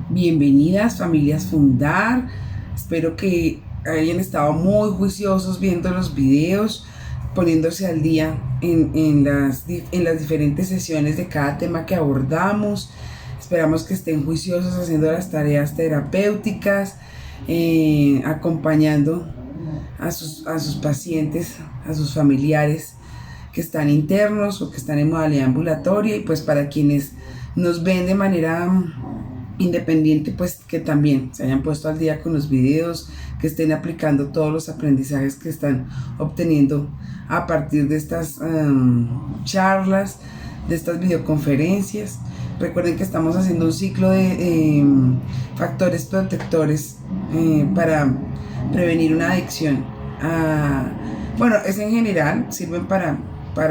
Bienvenidas familias Fundar. Espero que hayan estado muy juiciosos viendo los videos, poniéndose al día en las diferentes sesiones de cada tema que abordamos. Esperamos que estén juiciosos haciendo las tareas terapéuticas, acompañando a sus pacientes, a sus familiares que están internos o que están en modalidad ambulatoria, y pues para quienes nos ven de manera independiente, pues que también se hayan puesto al día con los videos, que estén aplicando todos los aprendizajes que están obteniendo a partir de estas charlas, de estas videoconferencias. Recuerden que estamos haciendo un ciclo de factores protectores para prevenir una adicción. Bueno, es en general, sirven para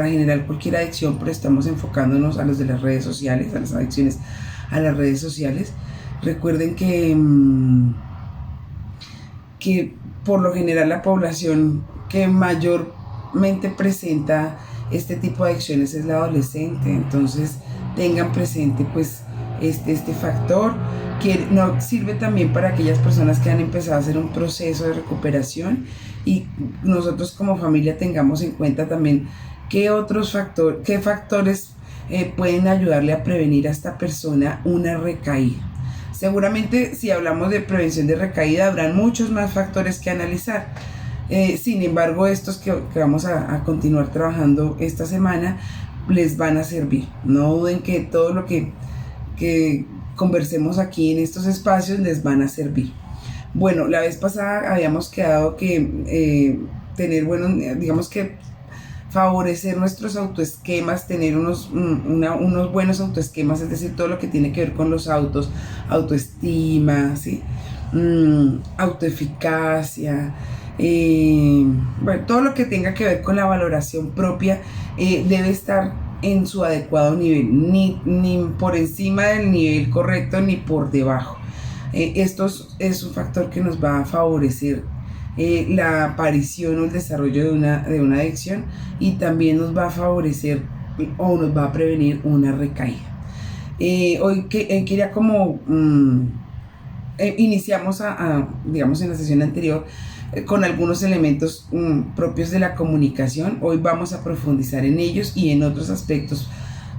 generar cualquier adicción, pero estamos enfocándonos a los de las redes sociales, a las adicciones a las redes sociales. Recuerden que por lo general la población que mayormente presenta este tipo de adicciones es la adolescente. Entonces tengan presente pues este factor, que nos sirve también para aquellas personas que han empezado a hacer un proceso de recuperación, y nosotros como familia tengamos en cuenta también qué factores pueden ayudarle a prevenir a esta persona una recaída. Seguramente si hablamos de prevención de recaída habrán muchos más factores que analizar. Sin embargo, estos que vamos a continuar trabajando esta semana les van a servir. No duden que todo lo que conversemos aquí en estos espacios les van a servir. Bueno, la vez pasada habíamos quedado que tener buenos, digamos que favorecer nuestros autoesquemas, tener unos buenos autoesquemas, es decir, todo lo que tiene que ver con los autos, autoestima, ¿sí? Autoeficacia, bueno, todo lo que tenga que ver con la valoración propia debe estar en su adecuado nivel, ni por encima del nivel correcto ni por debajo. Esto es un factor que nos va a favorecer la aparición o el desarrollo de una adicción, y también nos va a favorecer o nos va a prevenir una recaída. Hoy quería como iniciamos digamos en la sesión anterior con algunos elementos propios de la comunicación. Hoy vamos a profundizar en ellos y en otros aspectos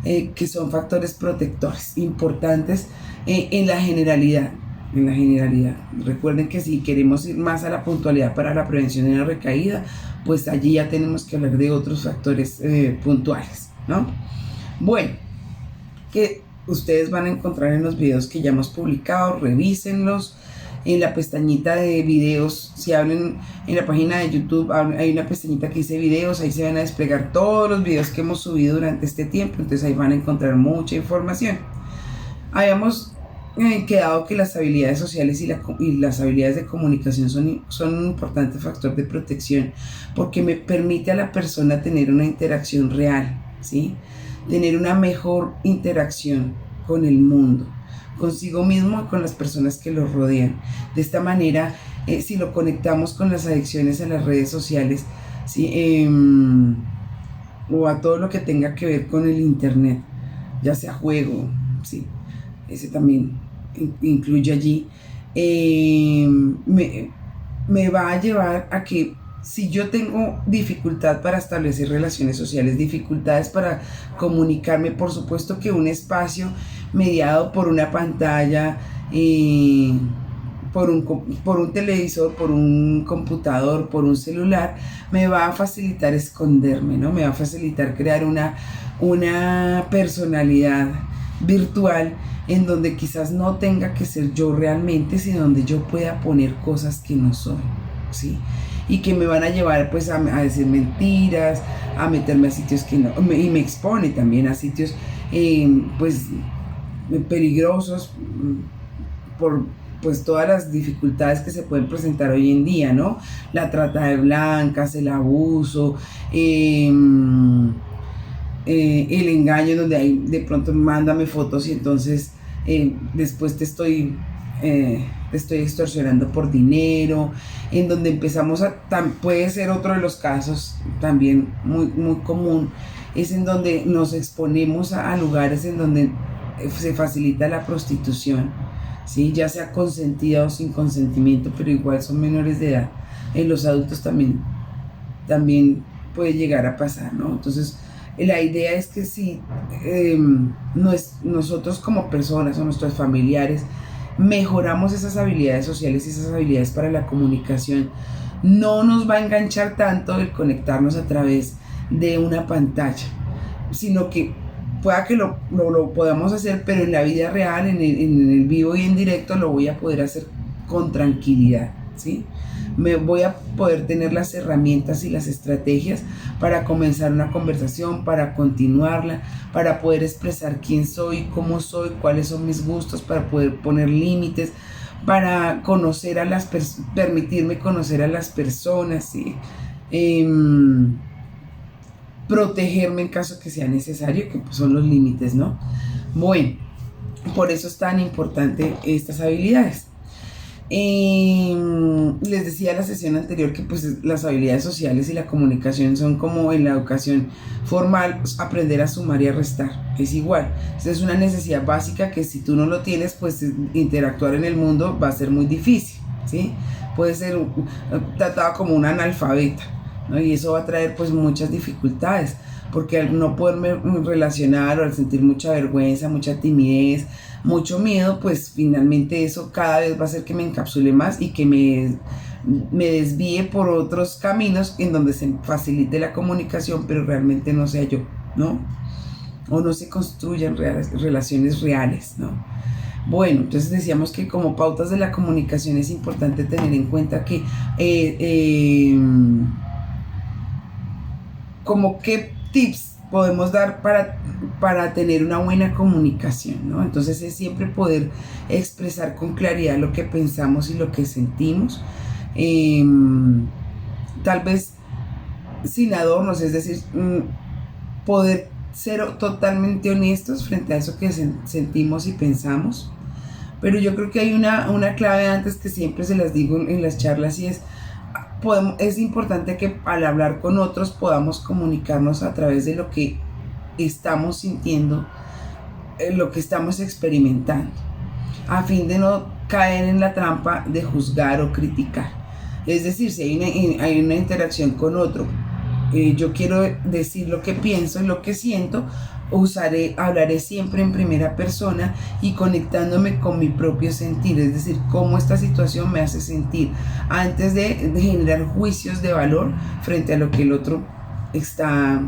que son factores protectores importantes en la generalidad. Recuerden que si queremos ir más a la puntualidad para la prevención de la recaída, pues allí ya tenemos que hablar de otros factores puntuales, ¿no? Bueno, que ustedes van a encontrar en los videos que ya hemos publicado, revísenlos. En la pestañita de videos, si hablan en la página de YouTube, hay una pestañita que dice videos, ahí se van a desplegar todos los videos que hemos subido durante este tiempo, entonces ahí van a encontrar mucha información. Habíamos quedado que las habilidades sociales y las habilidades de comunicación son un importante factor de protección, porque me permite a la persona tener una interacción real, ¿sí? Tener una mejor interacción con el mundo, consigo mismo y con las personas que lo rodean. De esta manera, si lo conectamos con las adicciones a las redes sociales, ¿sí? O a todo lo que tenga que ver con el internet, ya sea juego, ¿sí? Ese también incluye allí, me va a llevar a que si yo tengo dificultad para establecer relaciones sociales, dificultades para comunicarme, por supuesto que un espacio mediado por una pantalla, por un televisor, por un computador, por un celular, me va a facilitar esconderme, ¿no? Me va a facilitar crear una personalidad virtual en donde quizás no tenga que ser yo realmente, sino donde yo pueda poner cosas que no soy, ¿sí? Y que me van a llevar pues a decir mentiras, a meterme a sitios que no, y me expone también a sitios pues peligrosos por pues todas las dificultades que se pueden presentar hoy en día, ¿no? La trata de blancas, el abuso, el engaño, donde hay de pronto mándame fotos y entonces después te estoy extorsionando por dinero, en donde empezamos puede ser otro de los casos también muy, muy común, es en donde nos exponemos a lugares en donde se facilita la prostitución, ¿sí? Ya sea consentida o sin consentimiento, pero igual son menores de edad. En los adultos también puede llegar a pasar, ¿no? Entonces, la idea es que si nosotros como personas o nuestros familiares mejoramos esas habilidades sociales y esas habilidades para la comunicación, no nos va a enganchar tanto el conectarnos a través de una pantalla, sino que pueda que lo podamos hacer, pero en la vida real, en el vivo y en directo, lo voy a poder hacer con tranquilidad, ¿sí? Me voy a poder tener las herramientas y las estrategias para comenzar una conversación, para continuarla, para poder expresar quién soy, cómo soy, cuáles son mis gustos, para poder poner límites, para conocer a permitirme conocer a las personas, ¿sí? Protegerme en caso que sea necesario, que pues son los límites, ¿no? Bueno, por eso es tan importante estas habilidades. Les decía en la sesión anterior que pues las habilidades sociales y la comunicación son como en la educación formal, aprender a sumar y a restar, es igual. Es una necesidad básica que si tú no lo tienes, pues interactuar en el mundo va a ser muy difícil, ¿sí? Puede ser tratado como un analfabeta, ¿no? Y eso va a traer pues muchas dificultades, porque al no poderme relacionar o al sentir mucha vergüenza, mucha timidez, mucho miedo, pues finalmente eso cada vez va a hacer que me encapsule más y que me desvíe por otros caminos en donde se facilite la comunicación, pero realmente no sea yo, ¿no? O no se construyan relaciones reales, ¿no? Bueno, entonces decíamos que como pautas de la comunicación es importante tener en cuenta que como qué tips podemos dar para tener una buena comunicación, ¿no? Entonces es siempre poder expresar con claridad lo que pensamos y lo que sentimos, tal vez sin adornos, es decir, poder ser totalmente honestos frente a eso que sentimos y pensamos. Pero yo creo que hay una clave antes que siempre se las digo en las charlas, y es importante que al hablar con otros podamos comunicarnos a través de lo que estamos sintiendo, lo que estamos experimentando, a fin de no caer en la trampa de juzgar o criticar. Es decir, si hay una interacción con otro, yo quiero decir lo que pienso y lo que siento, hablaré siempre en primera persona y conectándome con mi propio sentir, es decir, cómo esta situación me hace sentir, antes de generar juicios de valor frente a lo que el otro está,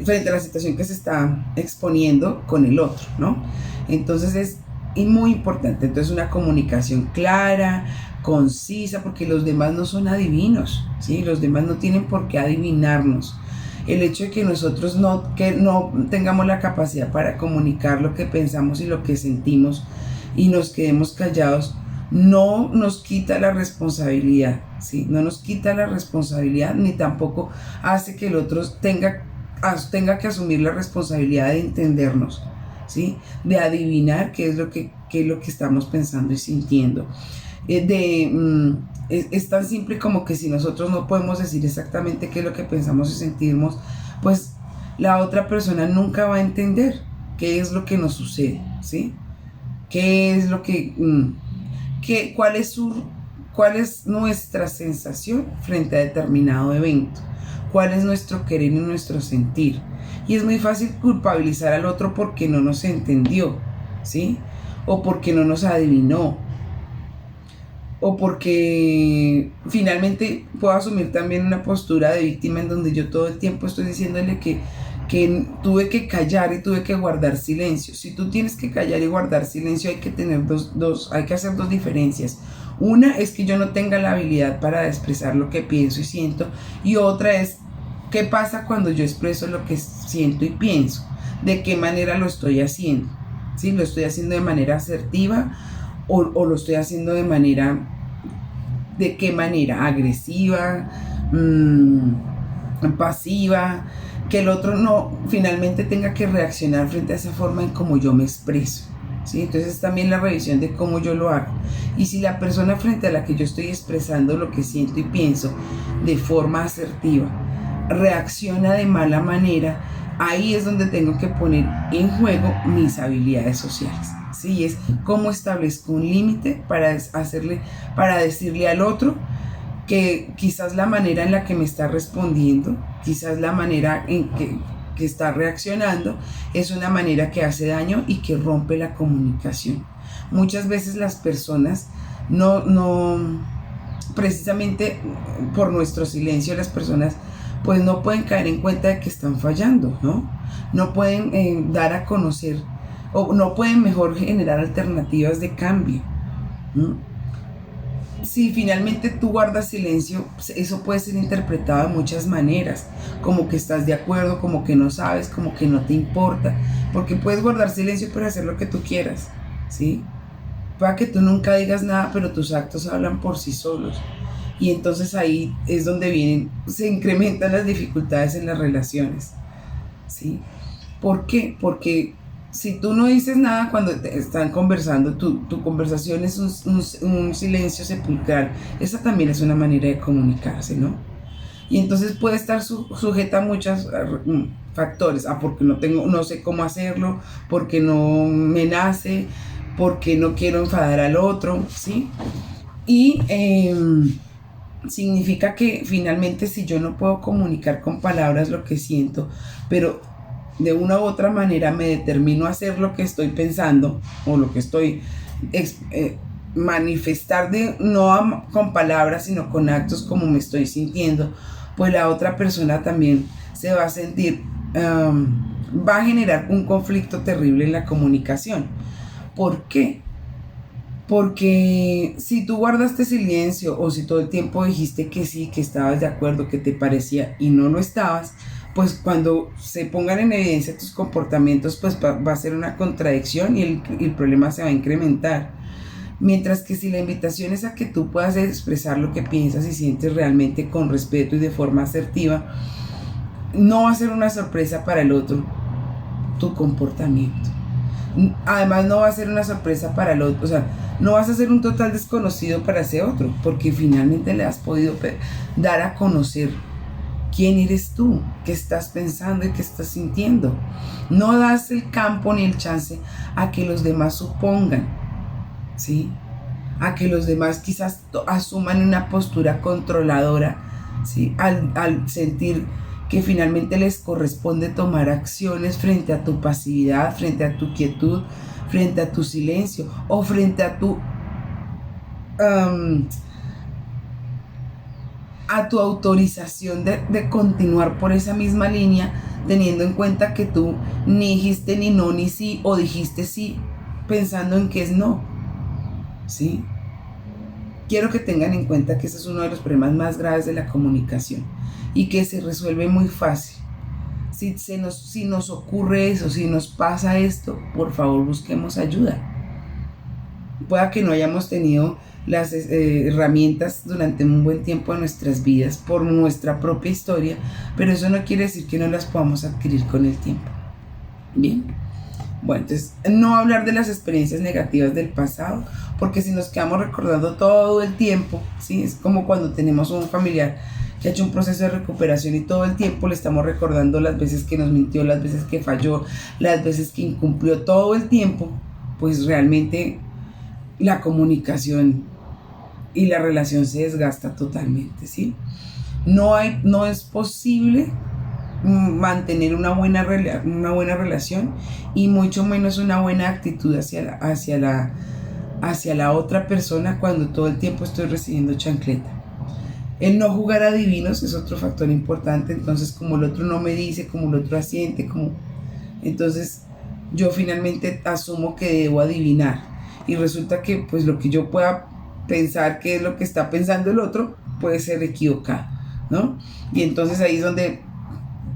frente a la situación que se está exponiendo con el otro, ¿no? Entonces es muy importante, entonces una comunicación clara, concisa, porque los demás no son adivinos, ¿sí? Los demás no tienen por qué adivinarnos. El hecho de que nosotros no tengamos la capacidad para comunicar lo que pensamos y lo que sentimos y nos quedemos callados, no nos quita la responsabilidad, ¿sí? No nos quita la responsabilidad, ni tampoco hace que el otro tenga que asumir la responsabilidad de entendernos, ¿sí? De adivinar qué es lo que estamos pensando y sintiendo. Es tan simple como que si nosotros no podemos decir exactamente qué es lo que pensamos y sentimos, pues la otra persona nunca va a entender qué es lo que nos sucede, ¿sí? ¿Qué es lo cuál es nuestra sensación frente a determinado evento? ¿Cuál es nuestro querer y nuestro sentir? Y es muy fácil culpabilizar al otro porque no nos entendió, ¿sí? O porque no nos adivinó, o porque finalmente puedo asumir también una postura de víctima en donde yo todo el tiempo estoy diciéndole que tuve que callar y tuve que guardar silencio. Si tú tienes que callar y guardar silencio, hay que tener hay que hacer dos diferencias. Una es que yo no tenga la habilidad para expresar lo que pienso y siento, y otra es qué pasa cuando yo expreso lo que siento y pienso, de qué manera lo estoy haciendo, ¿sí? Lo estoy haciendo de manera asertiva o lo estoy haciendo de qué manera, agresiva, pasiva, que el otro no finalmente tenga que reaccionar frente a esa forma en cómo yo me expreso, ¿sí? Entonces también la revisión de cómo yo lo hago, y si la persona frente a la que yo estoy expresando lo que siento y pienso de forma asertiva reacciona de mala manera, ahí es donde tengo que poner en juego mis habilidades sociales, ¿sí? Es cómo establezco un límite para decirle al otro que quizás la manera en la que me está respondiendo, quizás la manera en que está reaccionando, es una manera que hace daño y que rompe la comunicación. Muchas veces las personas no precisamente por nuestro silencio, las personas pues no pueden caer en cuenta de que están fallando, ¿no? No pueden dar a conocer o no pueden mejor generar alternativas de cambio, ¿no? Si finalmente tú guardas silencio, eso puede ser interpretado de muchas maneras, como que estás de acuerdo, como que no sabes, como que no te importa, porque puedes guardar silencio pero hacer lo que tú quieras, ¿sí? Para que tú nunca digas nada, pero tus actos hablan por sí solos. Y entonces ahí es donde se incrementan las dificultades en las relaciones, ¿sí? ¿Por qué? Porque si tú no dices nada cuando están conversando, tu conversación es un silencio sepulcral. Esa también es una manera de comunicarse, ¿no? Y entonces puede estar sujeta a muchos factores. Porque no sé cómo hacerlo, porque no me nace, porque no quiero enfadar al otro, ¿sí? Y significa que finalmente si yo no puedo comunicar con palabras lo que siento, pero de una u otra manera me determino a hacer lo que estoy pensando o lo que estoy manifestar con palabras sino con actos como me estoy sintiendo, pues la otra persona también se va a sentir, va a generar un conflicto terrible en la comunicación. ¿Por qué? Porque si tú guardaste silencio o si todo el tiempo dijiste que sí, que estabas de acuerdo, que te parecía y no lo estabas, pues cuando se pongan en evidencia tus comportamientos, pues va a ser una contradicción y el problema se va a incrementar. Mientras que si la invitación es a que tú puedas expresar lo que piensas y sientes realmente con respeto y de forma asertiva, no va a ser una sorpresa para el otro tu comportamiento. Además no va a ser una sorpresa para el otro, o sea, no vas a ser un total desconocido para ese otro, porque finalmente le has podido dar a conocer quién eres tú, qué estás pensando y qué estás sintiendo. No das el campo ni el chance a que los demás supongan, ¿sí? A que los demás quizás asuman una postura controladora, ¿sí? Al sentir que finalmente les corresponde tomar acciones frente a tu pasividad, frente a tu quietud, frente a tu silencio o frente a tu autorización de continuar por esa misma línea, teniendo en cuenta que tú ni dijiste ni no ni sí, o dijiste sí pensando en que es no, ¿sí? Quiero que tengan en cuenta que ese es uno de los problemas más graves de la comunicación y que se resuelve muy fácil. Si nos ocurre eso, si nos pasa esto, por favor busquemos ayuda. Pueda que no hayamos tenido las herramientas durante un buen tiempo de nuestras vidas por nuestra propia historia, pero eso no quiere decir que no las podamos adquirir con el tiempo. Bien. Bueno, entonces no hablar de las experiencias negativas del pasado, porque si nos quedamos recordando todo el tiempo, ¿sí? Es como cuando tenemos un familiar que ha hecho un proceso de recuperación y todo el tiempo le estamos recordando las veces que nos mintió, las veces que falló, las veces que incumplió, todo el tiempo, pues realmente la comunicación y la relación se desgasta totalmente, ¿sí? No es posible mantener una buena relación y mucho menos una buena actitud hacia la otra persona cuando todo el tiempo estoy recibiendo chancleta. El no jugar a adivinos es otro factor importante. Entonces, como el otro no me dice, como el otro asiente, entonces yo finalmente asumo que debo adivinar y resulta que pues lo que yo pueda pensar que es lo que está pensando el otro puede ser equivocado, ¿no? Y entonces ahí es donde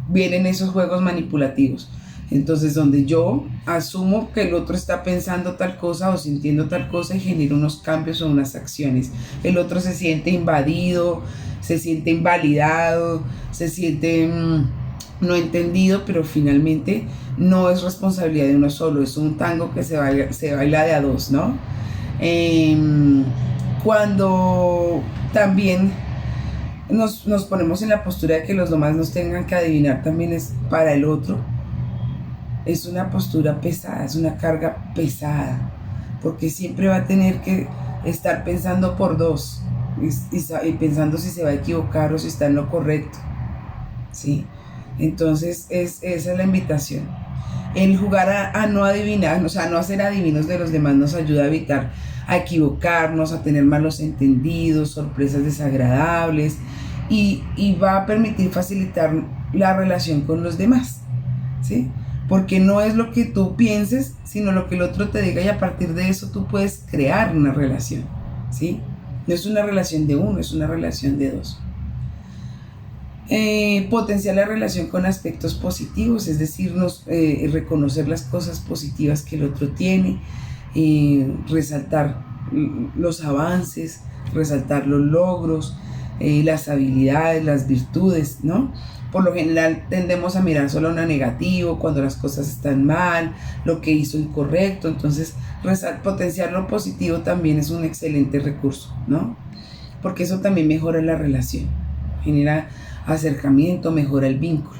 vienen esos juegos manipulativos. Entonces, donde yo asumo que el otro está pensando tal cosa o sintiendo tal cosa y genero unos cambios o unas acciones. El otro se siente invadido, se siente invalidado, se siente no entendido, pero finalmente no es responsabilidad de uno solo, es un tango que se baila de a dos, ¿no? Cuando también nos ponemos en la postura de que los demás nos tengan que adivinar, también es para el otro. es una postura pesada, es una carga pesada, porque siempre va a tener que estar pensando por dos y pensando si se va a equivocar o si está en lo correcto, ¿sí? Entonces esa es la invitación. El jugar a no adivinar, o sea, no hacer adivinos de los demás nos ayuda a evitar a equivocarnos, a tener malos entendidos, sorpresas desagradables y va a permitir facilitar la relación con los demás, ¿sí? Porque no es lo que tú pienses, sino lo que el otro te diga y a partir de eso tú puedes crear una relación, ¿sí? No es una relación de uno, es una relación de dos. Potenciar la relación con aspectos positivos, es decir, reconocer las cosas positivas que el otro tiene, resaltar los avances, resaltar los logros, las habilidades, las virtudes, ¿no? Por lo general tendemos a mirar solo lo negativo, cuando las cosas están mal, lo que hizo incorrecto, entonces potenciar lo positivo también es un excelente recurso, ¿no? Porque eso también mejora la relación, genera acercamiento, mejora el vínculo.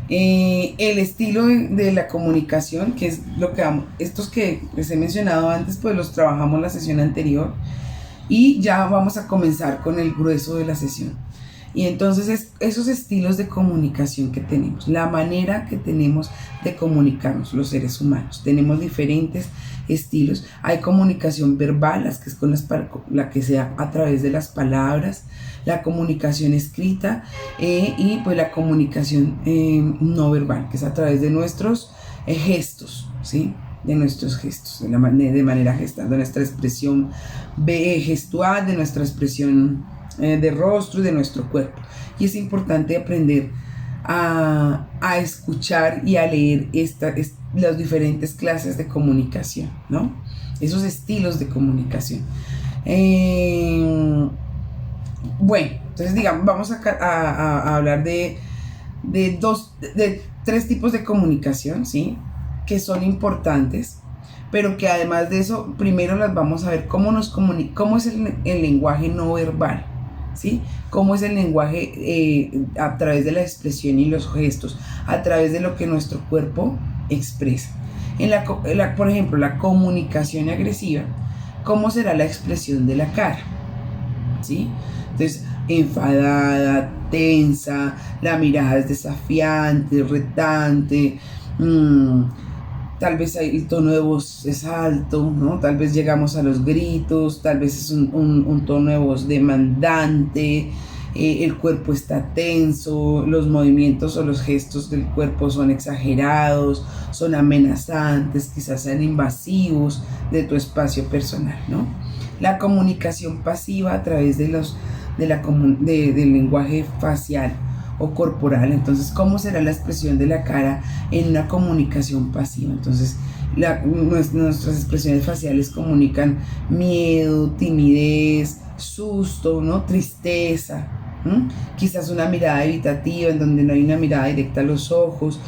El estilo de la comunicación, que es lo que estos que les he mencionado antes, pues los trabajamos la sesión anterior y ya vamos a comenzar con el grueso de la sesión. Y entonces esos estilos de comunicación que tenemos, la manera que tenemos de comunicarnos los seres humanos, tenemos diferentes estilos. Hay comunicación verbal, que es con la que sea a través de las palabras, la comunicación escrita y pues la comunicación no verbal, que es a través de nuestros gestos, ¿sí? De nuestros gestos, de manera gestal, de nuestra expresión gestual, de nuestra expresión de rostro y de nuestro cuerpo. Y es importante aprender a escuchar y a leer las diferentes clases de comunicación, ¿no? Esos estilos de comunicación. Bueno, entonces digamos, vamos a hablar de tres tipos de comunicación, ¿sí? Que son importantes, pero que además de eso, primero las vamos a ver cómo es el lenguaje no verbal, ¿sí? Cómo es el lenguaje a través de la expresión y los gestos, a través de lo que nuestro cuerpo expresa. Por ejemplo, la comunicación agresiva, ¿cómo será la expresión de la cara? ¿Sí? Entonces, enfadada, tensa, la mirada es desafiante, retante, tal vez el tono de voz es alto, ¿no? Tal vez llegamos a los gritos, tal vez es un tono de voz demandante, el cuerpo está tenso, los movimientos o los gestos del cuerpo son exagerados, son amenazantes, quizás sean invasivos de tu espacio personal, ¿no? La comunicación pasiva a través del lenguaje facial o corporal. Entonces, ¿cómo será la expresión de la cara en una comunicación pasiva? Entonces, nuestras expresiones faciales comunican miedo, timidez, susto, ¿no? Tristeza, quizás una mirada evitativa en donde no hay una mirada directa a los ojos,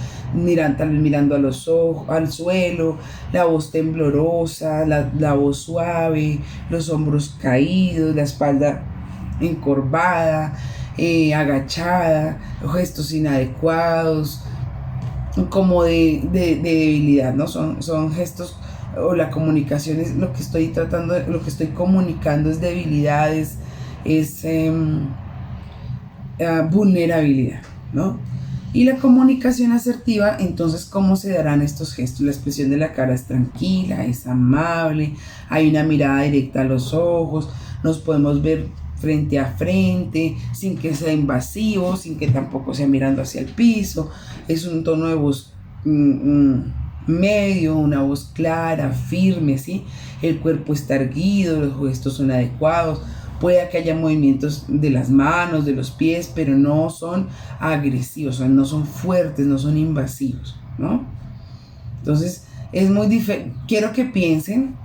tal vez mirando a los ojos, al suelo, la voz temblorosa, la voz suave, los hombros caídos, la espalda encorvada, agachada, gestos inadecuados, como de debilidad, ¿no? Son gestos, o la comunicación es lo que estoy comunicando es debilidad, es vulnerabilidad, ¿no? Y la comunicación asertiva, entonces, ¿cómo se darán estos gestos? La expresión de la cara es tranquila, es amable, hay una mirada directa a los ojos, nos podemos ver frente a frente, sin que sea invasivo, sin que tampoco sea mirando hacia el piso, es un tono de voz medio, una voz clara, firme, ¿sí? El cuerpo está erguido, los gestos son adecuados, puede que haya movimientos de las manos, de los pies, pero no son agresivos, o sea, no son fuertes, no son invasivos, ¿no? Entonces, es muy diferente. Quiero que piensen,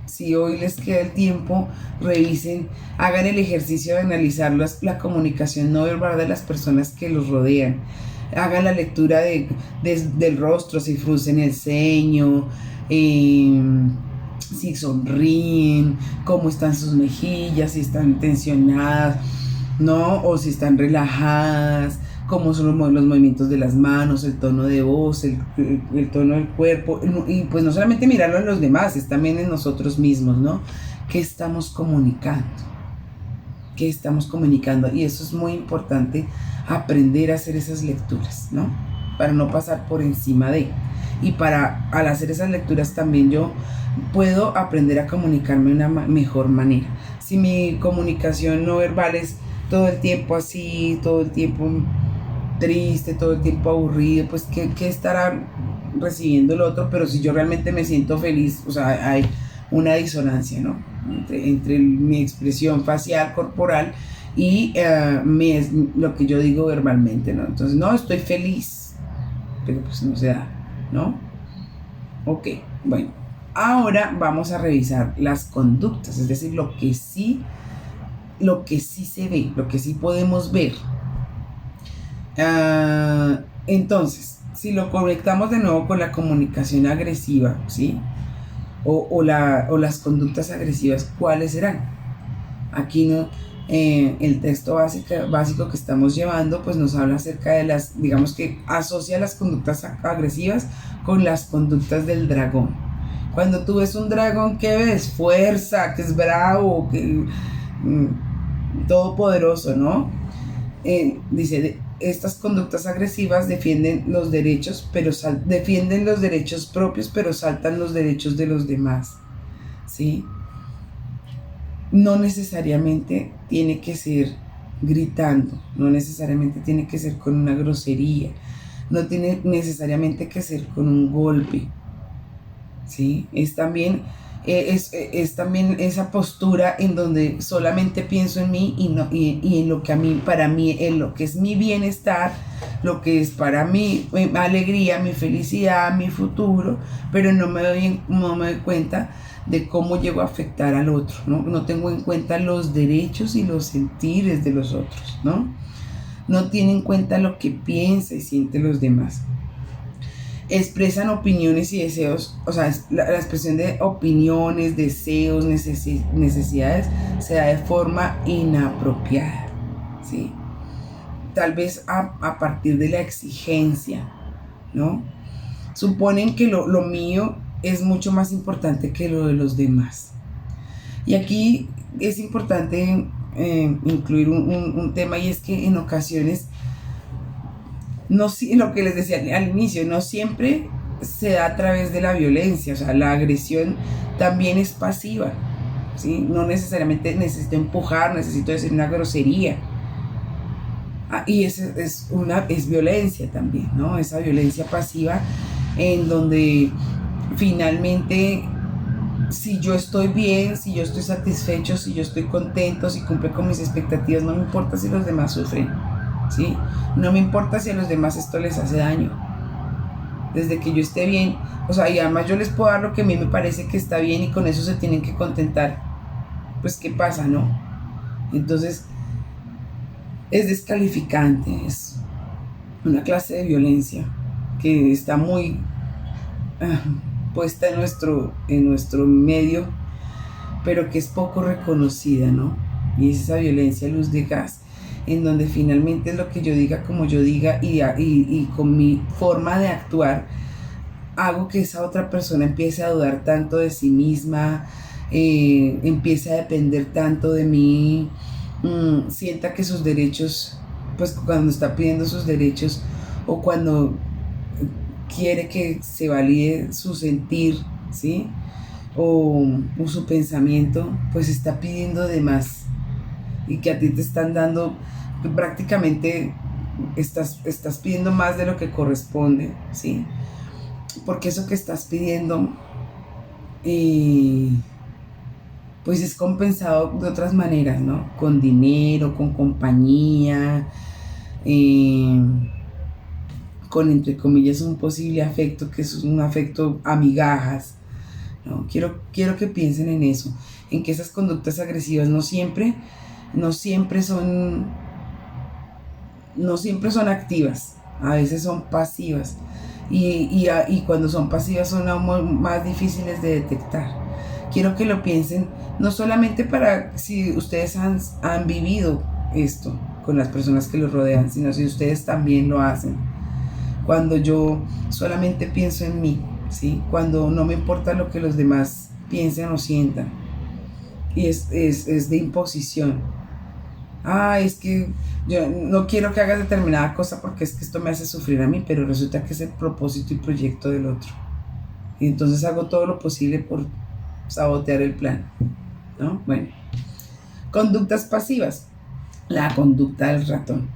si hoy les queda el tiempo, revisen, hagan el ejercicio de analizar la comunicación no verbal de las personas que los rodean. Hagan la lectura del rostro, si fruncen el ceño, si sonríen, cómo están sus mejillas, si están tensionadas, ¿no? O si están relajadas, cómo son los movimientos de las manos, el tono de voz, el tono del cuerpo, y pues no solamente mirarlo en los demás, es también en nosotros mismos, ¿no? ¿Qué estamos comunicando? ¿Qué estamos comunicando? Y eso es muy importante, aprender a hacer esas lecturas, ¿no? Para no pasar por encima de. Y al hacer esas lecturas también yo puedo aprender a comunicarme de una mejor manera. Si mi comunicación no verbal es todo el tiempo así, todo el tiempo triste, todo el tiempo aburrido, pues ¿qué estará recibiendo el otro? Pero si yo realmente me siento feliz, o sea, hay una disonancia, ¿no? Entre mi expresión facial, corporal y lo que yo digo verbalmente, ¿no? Entonces, no, estoy feliz, pero pues no se da, ¿no? Ok, bueno, ahora vamos a revisar las conductas, es decir, lo que sí se ve, lo que sí podemos ver. Entonces, si lo conectamos de nuevo con la comunicación agresiva, ¿sí? O las conductas agresivas, ¿cuáles serán? Aquí no, el texto básico que estamos llevando pues nos habla acerca de digamos que asocia las conductas agresivas con las conductas del dragón. Cuando tú ves un dragón, ¿qué ves? Fuerza, que es bravo, que todopoderoso, ¿no? Dice, estas conductas agresivas defienden los derechos, defienden los derechos propios, pero saltan los derechos de los demás, ¿sí? No necesariamente tiene que ser gritando, no necesariamente tiene que ser con una grosería, no tiene necesariamente que ser con un golpe, ¿sí? Es también esa postura en donde solamente pienso en mí y en lo que para mí, en lo que es mi bienestar, lo que es para mí mi alegría, mi felicidad, mi futuro, pero no me doy cuenta de cómo llego a afectar al otro, ¿no? No tengo en cuenta los derechos y los sentires de los otros, ¿no? No tiene en cuenta lo que piensa y siente los demás. Expresan opiniones y deseos, o sea, la expresión de opiniones, deseos, necesidades se da de forma inapropiada, ¿sí? Tal vez a partir de la exigencia, ¿no? Suponen que lo mío es mucho más importante que lo de los demás. Y aquí es importante incluir un tema, y es que en ocasiones, no, lo que les decía al inicio, no siempre se da a través de la violencia, o sea, la agresión también es pasiva, ¿sí? No necesariamente necesito empujar, necesito decir una grosería. Y es violencia también, ¿no? Esa violencia pasiva en donde finalmente, si yo estoy bien, si yo estoy satisfecho, si yo estoy contento, si cumple con mis expectativas, no me importa si los demás sufren, ¿sí? No me importa si a los demás esto les hace daño. Desde que yo esté bien, o sea, y además yo les puedo dar lo que a mí me parece que está bien y con eso se tienen que contentar. Pues, ¿qué pasa, no? Entonces, es descalificante, es una clase de violencia que está muy puesta en nuestro medio, pero que es poco reconocida, ¿no? Y es esa violencia a luz de gas, en donde finalmente es lo que yo diga, como yo diga, y con mi forma de actuar hago que esa otra persona empiece a dudar tanto de sí misma, empiece a depender tanto de mí, sienta que sus derechos, pues cuando está pidiendo sus derechos o cuando quiere que se valide su sentir, ¿sí? O su pensamiento, pues está pidiendo de más, y que a ti te están dando, prácticamente estás pidiendo más de lo que corresponde, ¿sí? Porque eso que estás pidiendo pues es compensado de otras maneras, ¿no? Con dinero, con compañía, con, entre comillas, un posible afecto, que es un afecto a migajas, ¿no? Quiero que piensen en eso, en que esas conductas agresivas no siempre son activas, a veces son pasivas, y cuando son pasivas son aún más difíciles de detectar. Quiero que lo piensen, no solamente para si ustedes han vivido esto, con las personas que los rodean, sino si ustedes también lo hacen. Cuando yo solamente pienso en mí, ¿sí? Cuando no me importa lo que los demás piensen o sientan. Y es de imposición. Es que yo no quiero que hagas determinada cosa porque es que esto me hace sufrir a mí, pero resulta que es el propósito y proyecto del otro. Y entonces hago todo lo posible por sabotear el plan, ¿no? Bueno, conductas pasivas. La conducta del ratón.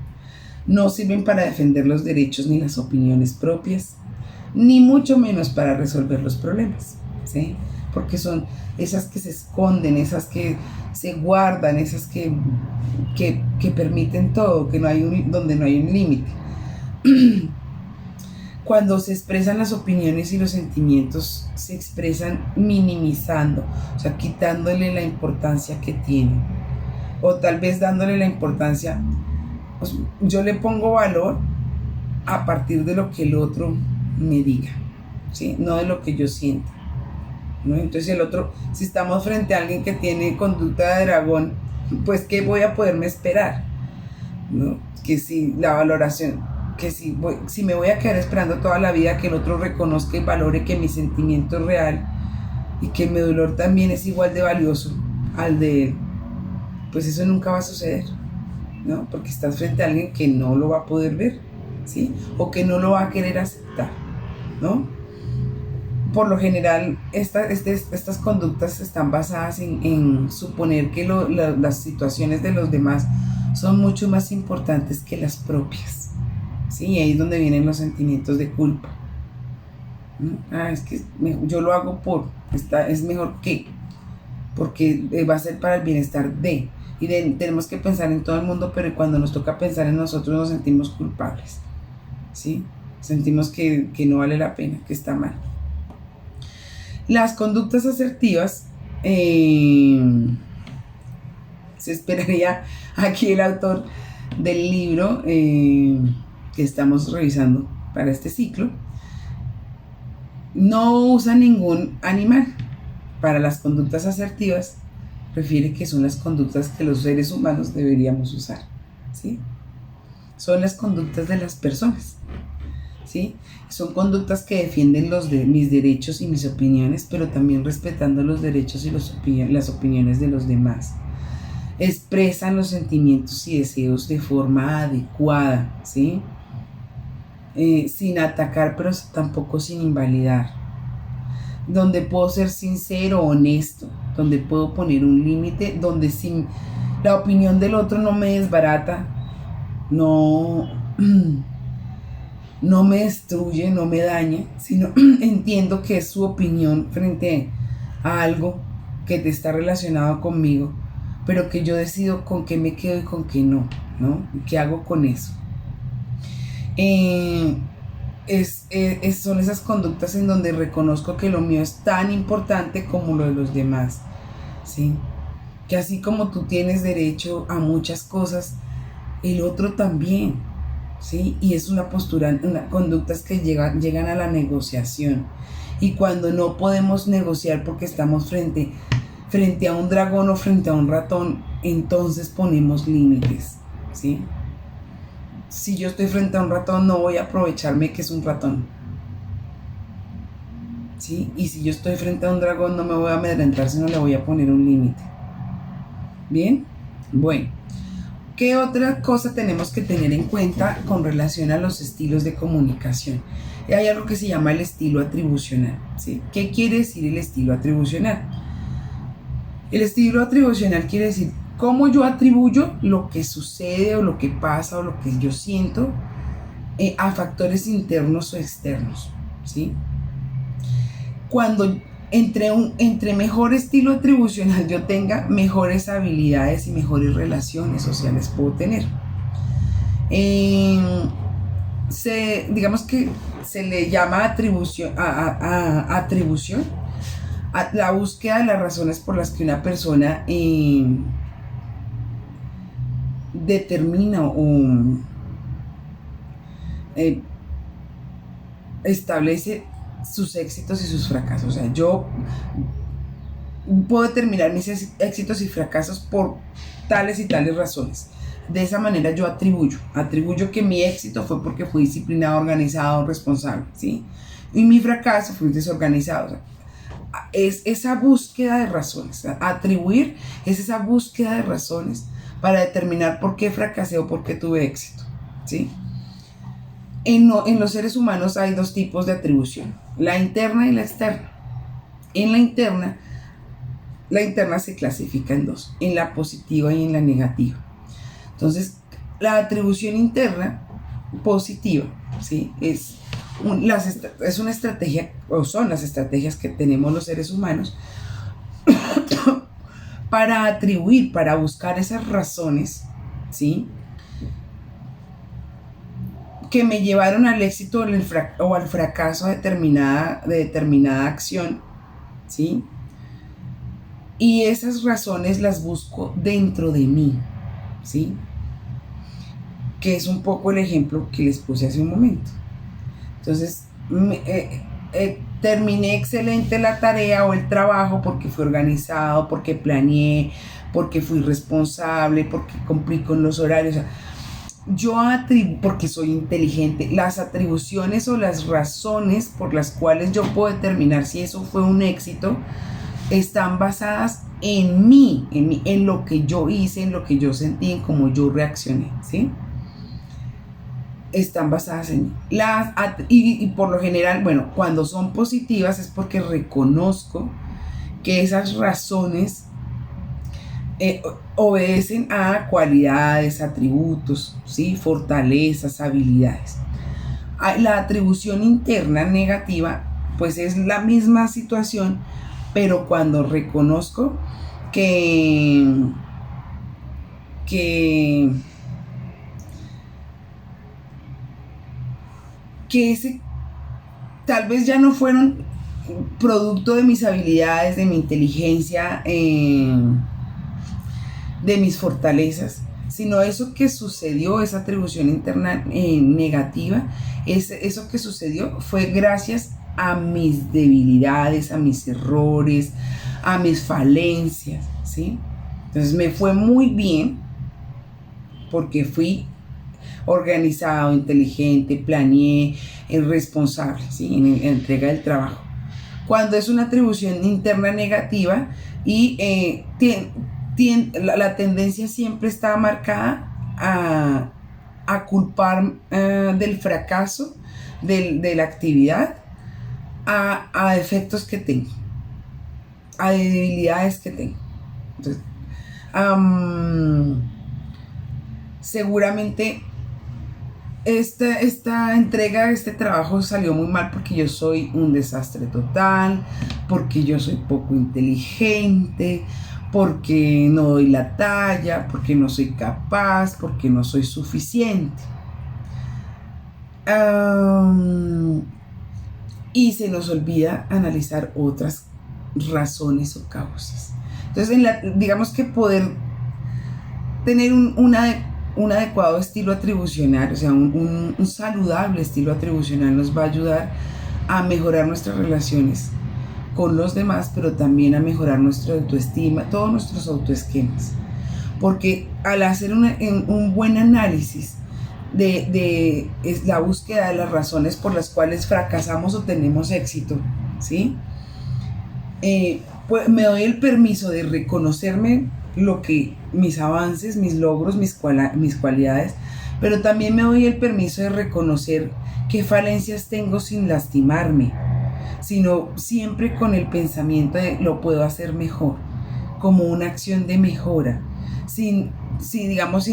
No sirven para defender los derechos ni las opiniones propias, ni mucho menos para resolver los problemas, ¿sí? Porque son esas que se esconden, esas que se guardan, esas que permiten todo, que donde no hay un límite. Cuando se expresan las opiniones y los sentimientos, se expresan minimizando, o sea, quitándole la importancia que tienen, o tal vez dándole la importancia. Pues yo le pongo valor a partir de lo que el otro me diga, ¿sí? No de lo que yo sienta, ¿no? Entonces el otro, si estamos frente a alguien que tiene conducta de dragón, pues ¿qué voy a poderme esperar? ¿No? Que si la valoración, que si me voy a quedar esperando toda la vida que el otro reconozca y valore que mi sentimiento es real y que mi dolor también es igual de valioso al de él, pues eso nunca va a suceder, ¿no? Porque estás frente a alguien que no lo va a poder ver, ¿sí? O que no lo va a querer aceptar, ¿no? Por lo general, estas conductas están basadas en suponer que las situaciones de los demás son mucho más importantes que las propias, ¿sí? Y ahí es donde vienen los sentimientos de culpa, ¿no? Es que yo lo hago es mejor que, porque va a ser para el bienestar de... Y tenemos que pensar en todo el mundo, pero cuando nos toca pensar en nosotros nos sentimos culpables, ¿sí? Sentimos que no vale la pena, que está mal. Las conductas asertivas, se esperaría aquí el autor del libro que estamos revisando para este ciclo, no usa ningún animal. Para las conductas asertivas refiere que son las conductas que los seres humanos deberíamos usar, ¿sí? Son las conductas de las personas, ¿sí? Son conductas que defienden mis derechos y mis opiniones, pero también respetando los derechos y las opiniones de los demás. Expresan los sentimientos y deseos de forma adecuada, ¿sí? Sin atacar, pero tampoco sin invalidar. Donde puedo ser sincero, honesto, donde puedo poner un límite, donde si la opinión del otro no me desbarata, no me destruye, no me daña, sino entiendo que es su opinión frente a algo que te está relacionado conmigo, pero que yo decido con qué me quedo y con qué no, ¿no? ¿Qué hago con eso? Son esas conductas en donde reconozco que lo mío es tan importante como lo de los demás, ¿sí? Que así como tú tienes derecho a muchas cosas, el otro también, ¿sí? Y es una postura, conductas que llegan a la negociación. Y cuando no podemos negociar porque estamos frente a un dragón o frente a un ratón, entonces ponemos límites, ¿sí? Si yo estoy frente a un ratón, no voy a aprovecharme que es un ratón, ¿sí? Y si yo estoy frente a un dragón, no me voy a amedrentar, sino le voy a poner un límite. ¿Bien? Bueno, ¿qué otra cosa tenemos que tener en cuenta con relación a los estilos de comunicación? Hay algo que se llama el estilo atribucional, ¿sí? ¿Qué quiere decir el estilo atribucional? El estilo atribucional quiere decir cómo yo atribuyo lo que sucede o lo que pasa o lo que yo siento a factores internos o externos, ¿sí? Cuando entre mejor estilo atribucional yo tenga, mejores habilidades y mejores relaciones sociales puedo tener. Digamos que se le llama atribución a la búsqueda de las razones por las que una persona determina o establece sus éxitos y sus fracasos. O sea, yo puedo determinar mis éxitos y fracasos por tales y tales razones. de esa manera yo atribuyo que mi éxito fue porque fui disciplinado, organizado, responsable, ¿sí? Y mi fracaso fue desorganizado. O sea, es esa búsqueda de razones. Atribuir es esa búsqueda de razones para determinar por qué fracasé o por qué tuve éxito, ¿sí? En los seres humanos hay dos tipos de atribución, la interna y la externa. En la interna se clasifica en dos, en la positiva y en la negativa. Entonces, la atribución interna positiva, ¿sí? Es una estrategia, o son las estrategias que tenemos los seres humanos para atribuir, para buscar esas razones, ¿sí?, que me llevaron al éxito o al fracaso de determinada acción, ¿sí? Y esas razones las busco dentro de mí, ¿sí? Que es un poco el ejemplo que les puse hace un momento. Entonces, terminé excelente la tarea o el trabajo porque fui organizado, porque planeé, porque fui responsable, porque cumplí con los horarios. O sea, porque soy inteligente, las atribuciones o las razones por las cuales yo puedo determinar si eso fue un éxito están basadas en mí, en lo que yo hice, en lo que yo sentí, en cómo yo reaccioné, ¿sí? Están basadas en mí. Y por lo general, bueno, cuando son positivas es porque reconozco que esas razones obedecen a cualidades, atributos, ¿sí?, fortalezas, habilidades. La atribución interna negativa, pues es la misma situación, pero cuando reconozco que ese tal vez ya no fueron producto de mis habilidades, de mi inteligencia, de mis fortalezas, sino eso que sucedió, esa atribución interna negativa, eso que sucedió fue gracias a mis debilidades, a mis errores, a mis falencias, ¿sí? Entonces me fue muy bien porque fui organizado, inteligente, planeé, responsable, ¿sí?, en la entrega del trabajo. Cuando es una atribución interna negativa y la tendencia siempre está marcada a culpar del fracaso de la actividad a defectos que tengo, a debilidades que tengo. Entonces, seguramente esta entrega de este trabajo salió muy mal porque yo soy un desastre total, porque yo soy poco inteligente, porque no doy la talla, porque no soy capaz, porque no soy suficiente. Y se nos olvida analizar otras razones o causas. Entonces, digamos que poder tener un adecuado estilo atribucional, o sea, un saludable estilo atribucional nos va a ayudar a mejorar nuestras relaciones con los demás, pero también a mejorar nuestra autoestima, todos nuestros autoesquemas. Porque al hacer un buen análisis de la búsqueda de las razones por las cuales fracasamos o tenemos éxito, ¿sí?, pues me doy el permiso de reconocerme mis avances, mis logros, mis cualidades, pero también me doy el permiso de reconocer qué falencias tengo sin lastimarme, sino siempre con el pensamiento de lo puedo hacer mejor, como una acción de mejora, sin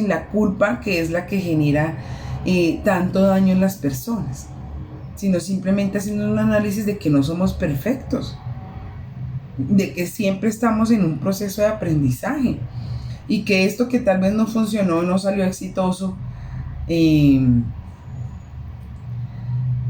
la culpa que es la que genera tanto daño en las personas, sino simplemente haciendo un análisis de que no somos perfectos, de que siempre estamos en un proceso de aprendizaje y que esto que tal vez no funcionó, no salió exitoso,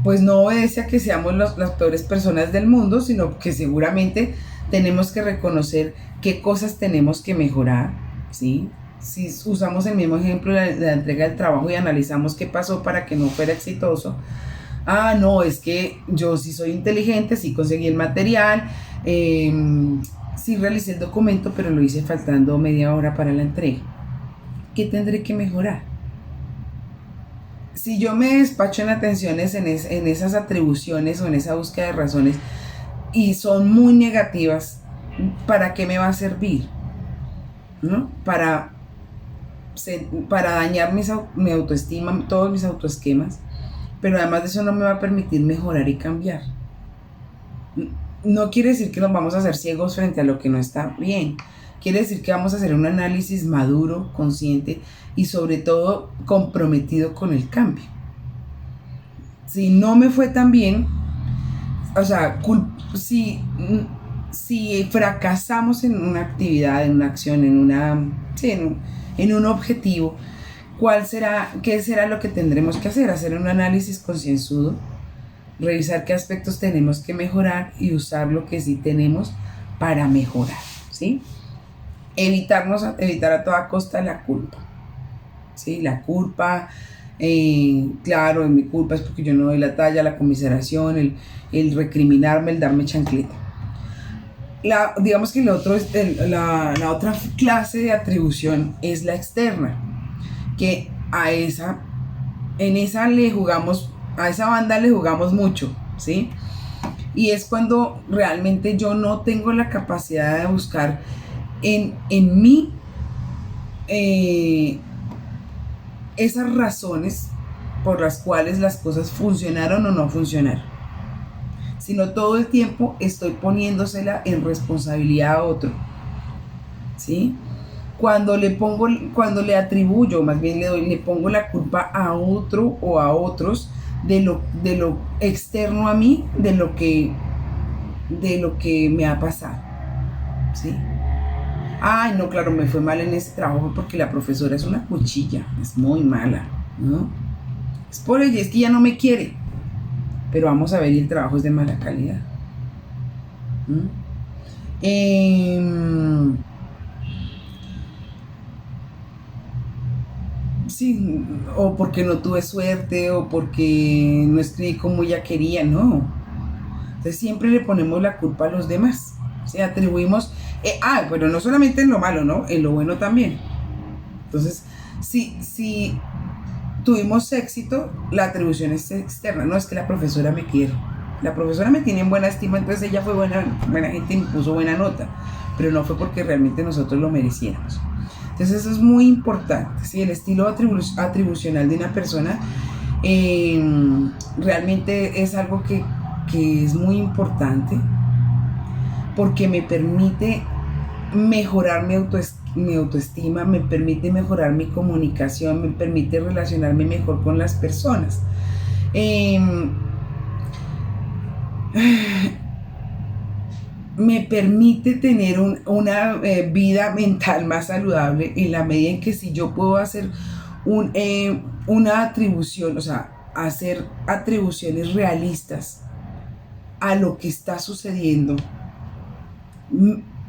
pues no obedece a que seamos las peores personas del mundo, sino que seguramente tenemos que reconocer qué cosas tenemos que mejorar, ¿sí? Si usamos el mismo ejemplo de la entrega del trabajo y analizamos qué pasó para que no fuera exitoso, no, es que yo sí soy inteligente, sí conseguí el material, sí realicé el documento, pero lo hice faltando media hora para la entrega. ¿qué tendré que mejorar? Si yo me despacho en atenciones en esas atribuciones o en esa búsqueda de razones y son muy negativas, ¿para qué me va a servir? ¿No? Para dañar mi autoestima, todos mis autoesquemas, pero además de eso no me va a permitir mejorar y cambiar. No quiere decir que nos vamos a hacer ciegos frente a lo que no está bien. Quiere decir que vamos a hacer un análisis maduro, consciente y sobre todo comprometido con el cambio. Si no me fue tan bien, o sea, si fracasamos en una actividad, en una acción, en un objetivo, ¿qué será lo que tendremos que hacer? Hacer un análisis concienzudo, revisar qué aspectos tenemos que mejorar y usar lo que sí tenemos para mejorar, ¿sí? Evitar a toda costa la culpa, ¿sí? La culpa, claro, mi culpa es porque yo no doy la talla, la conmiseración, el recriminarme, el darme chancleta. Digamos que la otra clase de atribución es la externa, que a esa banda le jugamos mucho, ¿sí? Y es cuando realmente yo no tengo la capacidad de buscar en mí esas razones por las cuales las cosas funcionaron o no funcionaron, sino todo el tiempo estoy poniéndosela en responsabilidad a otro, ¿sí? Cuando le atribuyo, más bien le pongo la culpa a otro o a otros de lo externo a mí, de lo que me ha pasado, ¿sí? Ay, no, claro, me fue mal en ese trabajo porque la profesora es una cuchilla, es muy mala, ¿no? Es por ella, es que ella no me quiere. Pero vamos a ver, y el trabajo es de mala calidad. Sí, o porque no tuve suerte, o porque no escribí como ella quería, no. Entonces siempre le ponemos la culpa a los demás. ¿Sí? Atribuimos, pero no solamente en lo malo, ¿no? En lo bueno también. Entonces, si tuvimos éxito, la atribución es externa. No es que la profesora me quiere. La profesora me tiene en buena estima, entonces ella fue buena gente y me puso buena nota. Pero no fue porque realmente nosotros lo mereciéramos. Entonces eso es muy importante, ¿sí? El estilo atribucional de una persona realmente es algo que es muy importante porque me permite mejorar mi autoestima, me permite mejorar mi comunicación, me permite relacionarme mejor con las personas. Me permite tener una vida mental más saludable en la medida en que si yo puedo hacer una atribución, o sea, hacer atribuciones realistas a lo que está sucediendo,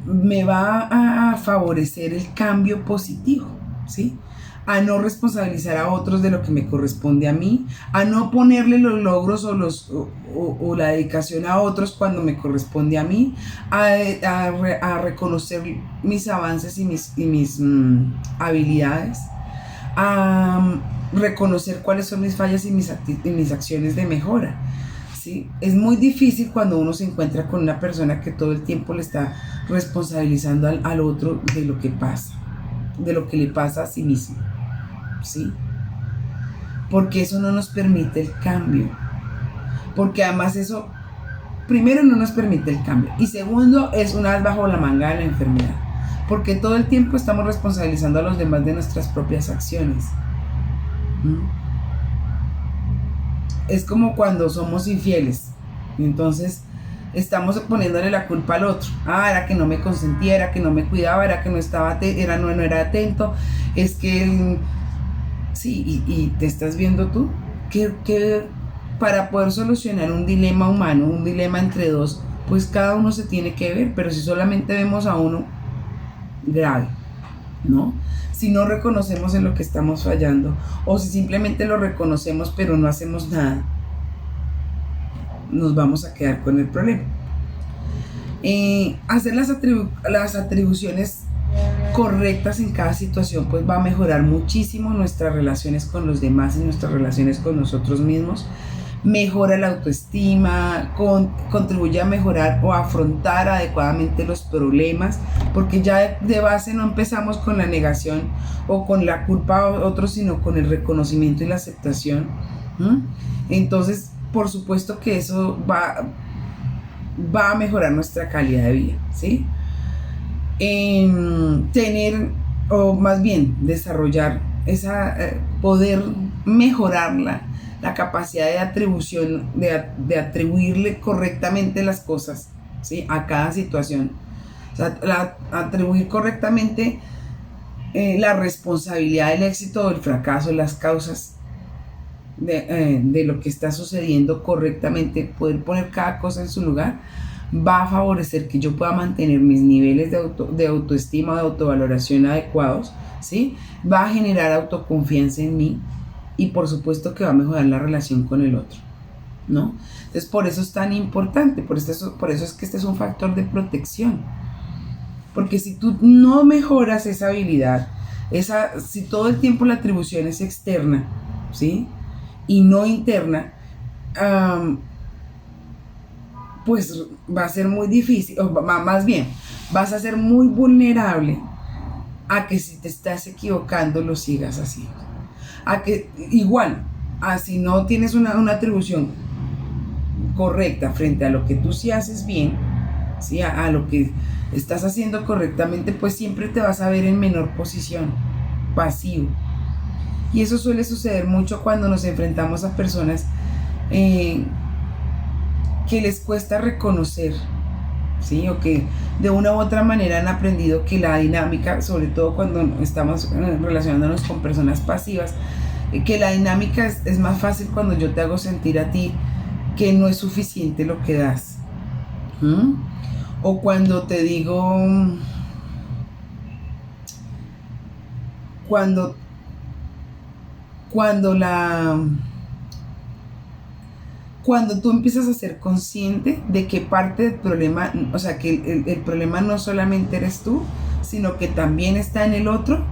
me va a favorecer el cambio positivo, ¿sí? A no responsabilizar a otros de lo que me corresponde a mí, a no ponerle los logros o la dedicación a otros cuando me corresponde a mí, a reconocer mis avances y mis habilidades, a reconocer cuáles son mis fallas y mis acciones de mejora. ¿Sí? Es muy difícil cuando uno se encuentra con una persona que todo el tiempo le está responsabilizando al otro de lo que pasa, de lo que le pasa a sí mismo, ¿sí? Porque eso no nos permite el cambio, porque además eso, primero, no nos permite el cambio, y segundo, es una as bajo la manga de la enfermedad, porque todo el tiempo estamos responsabilizando a los demás de nuestras propias acciones. Es como cuando somos infieles, entonces estamos poniéndole la culpa al otro. Era que no me consentía, era que no me cuidaba, era que no era atento, es que sí, y te estás viendo tú que para poder solucionar un dilema humano, un dilema entre dos, pues cada uno se tiene que ver, pero si solamente vemos a uno, grave, ¿no? Si no reconocemos en lo que estamos fallando, o si simplemente lo reconocemos pero no hacemos nada, nos vamos a quedar con el problema. Hacer las atribuciones correctas en cada situación, pues va a mejorar muchísimo nuestras relaciones con los demás y nuestras relaciones con nosotros mismos. Mejora la autoestima, contribuye a mejorar o a afrontar adecuadamente los problemas, porque ya de base no empezamos con la negación o con la culpa a otros, sino con el reconocimiento y la aceptación. Entonces, por supuesto que eso va a mejorar nuestra calidad de vida, ¿sí? Tener, o más bien desarrollar poder mejorar la capacidad de atribución, de atribuirle correctamente las cosas, ¿sí? A cada situación. O sea, atribuir correctamente la responsabilidad del éxito o del fracaso, las causas de lo que está sucediendo correctamente, poder poner cada cosa en su lugar, va a favorecer que yo pueda mantener mis niveles de autoestima, de autovaloración adecuados, ¿sí? Va a generar autoconfianza en mí y por supuesto que va a mejorar la relación con el otro, ¿no? Entonces por eso es tan importante, por eso es que este es un factor de protección, porque si tú no mejoras esa habilidad, si todo el tiempo la atribución es externa, ¿sí? Y no interna, pues va a ser muy difícil, o más bien, vas a ser muy vulnerable a que si te estás equivocando lo sigas haciendo. A que igual, si no tienes una atribución correcta frente a lo que tú sí haces bien, ¿sí? A lo que estás haciendo correctamente, pues siempre te vas a ver en menor posición, pasivo. Y eso suele suceder mucho cuando nos enfrentamos a personas que les cuesta reconocer, ¿sí? O que de una u otra manera han aprendido que la dinámica, sobre todo cuando estamos relacionándonos con personas pasivas, que la dinámica es más fácil cuando yo te hago sentir a ti que no es suficiente lo que das. O cuando te digo, cuando tú empiezas a ser consciente de que parte del problema, o sea, que el problema no solamente eres tú, sino que también está en el otro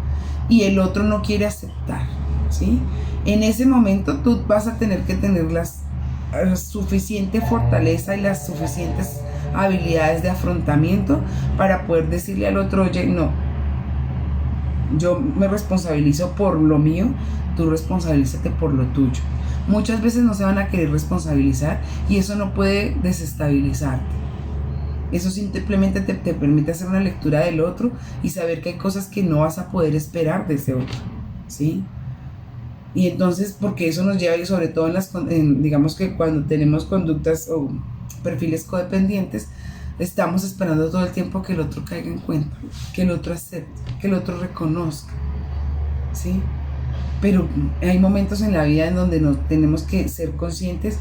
y el otro no quiere aceptar, ¿sí? En ese momento tú vas a tener que tener la suficiente fortaleza y las suficientes habilidades de afrontamiento para poder decirle al otro, oye, no, yo me responsabilizo por lo mío, tú responsabilízate por lo tuyo. Muchas veces no se van a querer responsabilizar y eso no puede desestabilizarte. Eso simplemente te permite hacer una lectura del otro y saber que hay cosas que no vas a poder esperar de ese otro, ¿sí? Y entonces, porque eso nos lleva, y sobre todo digamos que cuando tenemos conductas o perfiles codependientes, estamos esperando todo el tiempo que el otro caiga en cuenta, que el otro acepte, que el otro reconozca, ¿sí? Pero hay momentos en la vida en donde tenemos que ser conscientes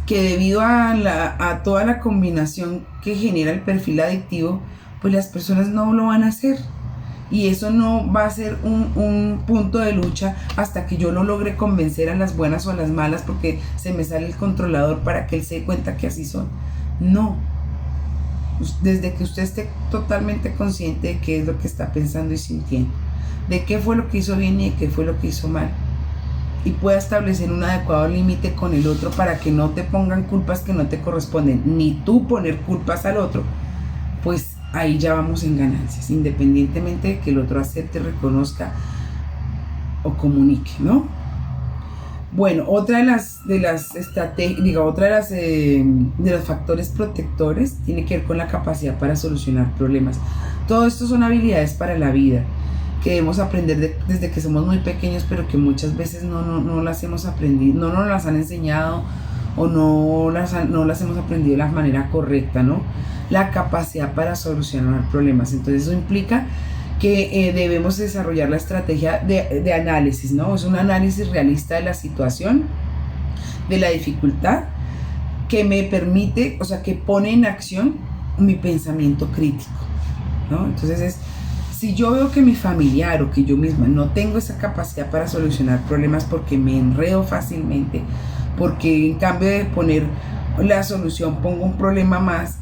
que debido a toda la combinación que genera el perfil adictivo, pues las personas no lo van a hacer. Y eso no va a ser un punto de lucha hasta que yo lo logre convencer a las buenas o a las malas porque se me sale el controlador para que él se dé cuenta que así son. No. Desde que usted esté totalmente consciente de qué es lo que está pensando y sintiendo, de qué fue lo que hizo bien y de qué fue lo que hizo mal, y pueda establecer un adecuado límite con el otro para que no te pongan culpas que no te corresponden, ni tú poner culpas al otro, pues ahí ya vamos en ganancias, independientemente de que el otro acepte, reconozca o comunique, ¿no? Bueno, otra de las estrategias, otra de los factores protectores tiene que ver con la capacidad para solucionar problemas. Todo esto son habilidades para la vida que debemos aprender desde que somos muy pequeños, pero que muchas veces no las hemos aprendido, no nos las han enseñado o no las hemos aprendido de la manera correcta, ¿no? La capacidad para solucionar problemas. Entonces eso implica que debemos desarrollar la estrategia de análisis, ¿no? Es un análisis realista de la situación, de la dificultad, que me permite, o sea, que pone en acción mi pensamiento crítico, ¿no? Entonces si yo veo que mi familiar o que yo misma no tengo esa capacidad para solucionar problemas porque me enredo fácilmente, porque en cambio de poner la solución pongo un problema más,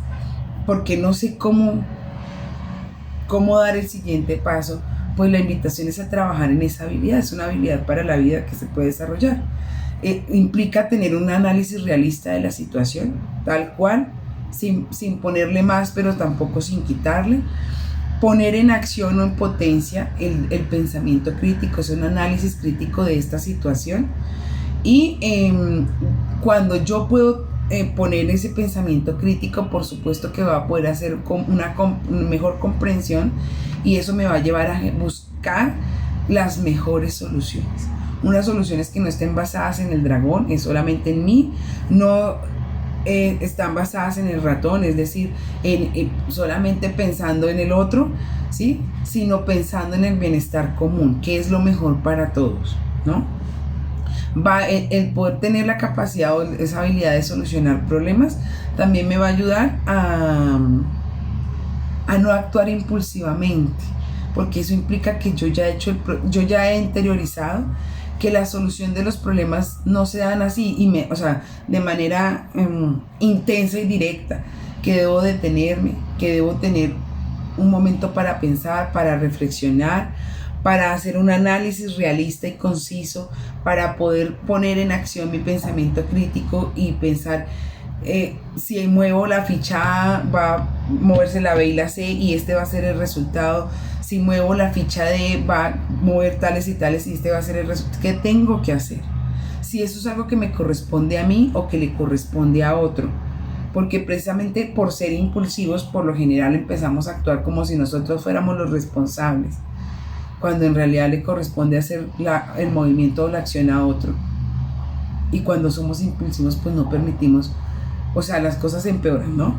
porque no sé cómo cómo dar el siguiente paso, pues la invitación es a trabajar en esa habilidad. Es una habilidad para la vida que se puede desarrollar. Implica tener un análisis realista de la situación, tal cual, sin ponerle más, pero tampoco sin quitarle. Poner en acción o en potencia el pensamiento crítico, es un análisis crítico de esta situación. Y cuando yo puedo poner ese pensamiento crítico, por supuesto que va a poder hacer una mejor comprensión, y eso me va a llevar a buscar las mejores soluciones. Unas soluciones que no estén basadas en el dragón, es solamente en mí, no están basadas en el ratón, es decir, solamente pensando en el otro, ¿sí? Sino pensando en el bienestar común, que es lo mejor para todos, ¿no? El poder tener la capacidad o esa habilidad de solucionar problemas también me va a ayudar a no actuar impulsivamente, porque eso implica que yo ya he interiorizado que la solución de los problemas no se dan así, o sea, de manera intensa y directa, que debo detenerme, que debo tener un momento para pensar, para reflexionar, para hacer un análisis realista y conciso, para poder poner en acción mi pensamiento crítico y pensar, si muevo la ficha A, va a moverse la B y la C, y este va a ser el resultado. Si muevo la ficha D, va a mover tales y tales, y este va a ser el resultado. ¿Qué tengo que hacer? Si eso es algo que me corresponde a mí o que le corresponde a otro. Porque precisamente por ser impulsivos, por lo general empezamos a actuar como si nosotros fuéramos los responsables, cuando en realidad le corresponde hacer el movimiento o la acción a otro. Y cuando somos impulsivos, pues no permitimos, o sea, las cosas empeoran, ¿no?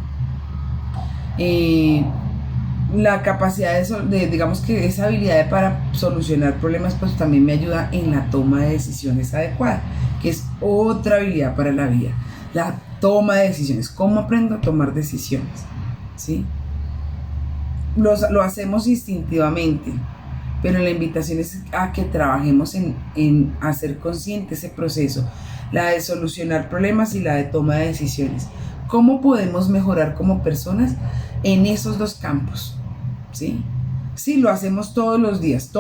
La capacidad digamos que esa habilidad para solucionar problemas, pues también me ayuda en la toma de decisiones adecuada, que es otra habilidad para la vida. La toma de decisiones. ¿Cómo aprendo a tomar decisiones? ¿Sí? Lo hacemos instintivamente, pero la invitación es a que trabajemos en hacer consciente ese proceso, la de solucionar problemas y la de toma de decisiones. ¿Cómo podemos mejorar como personas en esos dos campos? ¿Sí? Sí, lo hacemos todos los días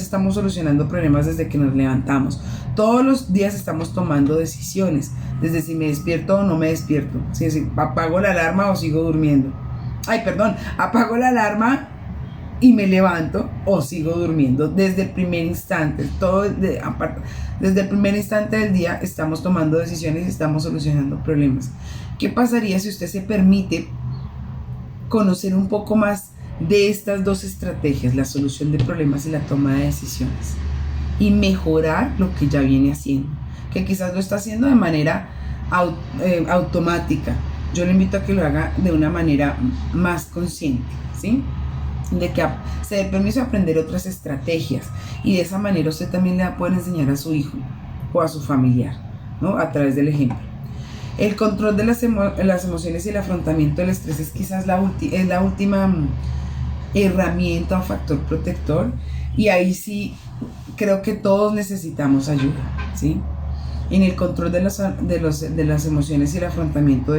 estamos solucionando problemas desde que nos levantamos, todos los días estamos tomando decisiones, desde si me despierto o no me despierto, si apago la alarma o sigo durmiendo, apago la alarma y me levanto o sigo durmiendo. Desde el primer instante, desde el primer instante del día estamos tomando decisiones y estamos solucionando problemas. ¿Qué pasaría si usted se permite conocer un poco más de estas dos estrategias, la solución de problemas y la toma de decisiones, y mejorar lo que ya viene haciendo, que quizás lo está haciendo de manera automática? Yo le invito a que lo haga de una manera más consciente, ¿sí? De que se dé permiso a aprender otras estrategias, y de esa manera usted también le va a poder enseñar a su hijo o a su familiar, ¿no? A través del ejemplo. El control de las emociones y el afrontamiento del estrés es quizás la última herramienta o factor protector, y ahí sí creo que todos necesitamos ayuda, ¿sí? En el control de las emociones y el afrontamiento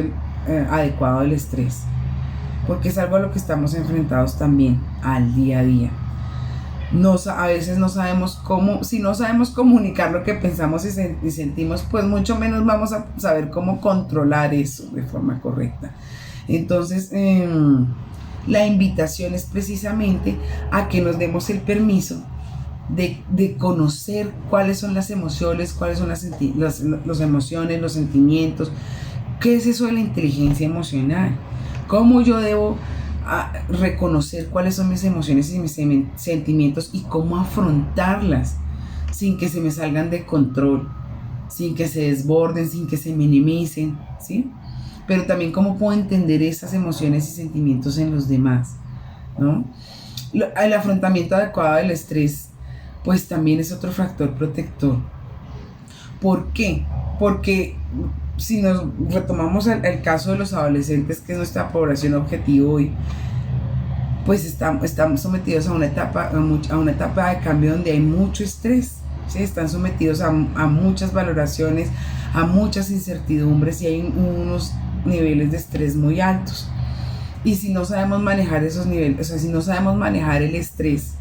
adecuado del estrés, porque es algo a lo que estamos enfrentados también al día a día. A veces no sabemos cómo, si no sabemos comunicar lo que pensamos y sentimos, pues mucho menos vamos a saber cómo controlar eso de forma correcta. Entonces, la invitación es precisamente a que nos demos el permiso de conocer cuáles son las emociones, cuáles son las emociones, los sentimientos. ¿Qué es eso de la inteligencia emocional? ¿Cómo yo debo reconocer cuáles son mis emociones y mis sentimientos, y cómo afrontarlas sin que se me salgan de control, sin que se desborden, sin que se minimicen, ¿sí? Pero también cómo puedo entender esas emociones y sentimientos en los demás, ¿no? El afrontamiento adecuado del estrés, pues también es otro factor protector. ¿Por qué? Porque si nos retomamos el caso de los adolescentes, que es nuestra población objetivo hoy, pues estamos sometidos a una etapa de cambio donde hay mucho estrés, ¿sí? Están sometidos a muchas valoraciones, a muchas incertidumbres, y hay unos niveles de estrés muy altos. Y si no sabemos manejar esos niveles, o sea, si no sabemos manejar el estrés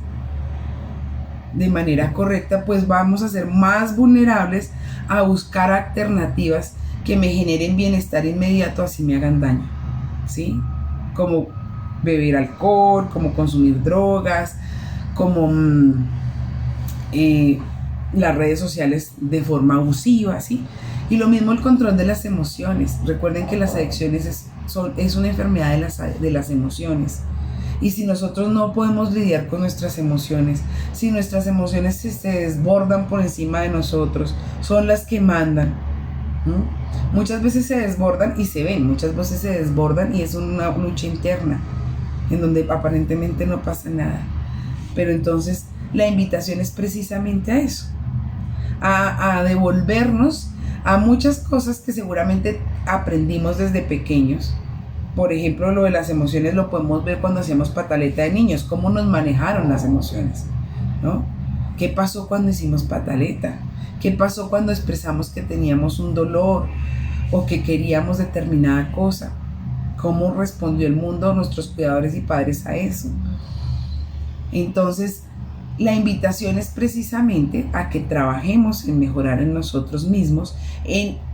de manera correcta, pues vamos a ser más vulnerables a buscar alternativas que me generen bienestar inmediato, así me hagan daño, ¿sí? Como beber alcohol, como consumir drogas, como las redes sociales de forma abusiva, ¿sí? Y lo mismo el control de las emociones. Recuerden que las adicciones es una enfermedad de las emociones. Y si nosotros no podemos lidiar con nuestras emociones, si nuestras emociones se desbordan por encima de nosotros, son las que mandan. Muchas veces se desbordan y se ven, muchas veces se desbordan y es una lucha interna, en donde aparentemente no pasa nada. Pero entonces la invitación es precisamente a eso, a devolvernos a muchas cosas que seguramente aprendimos desde pequeños. Por ejemplo, lo de las emociones lo podemos ver cuando hacíamos pataleta de niños, cómo nos manejaron las emociones, ¿no? ¿Qué pasó cuando hicimos pataleta? ¿Qué pasó cuando expresamos que teníamos un dolor o que queríamos determinada cosa? ¿Cómo respondió el mundo, nuestros cuidadores y padres a eso? Entonces, la invitación es precisamente a que trabajemos en mejorar en nosotros mismos,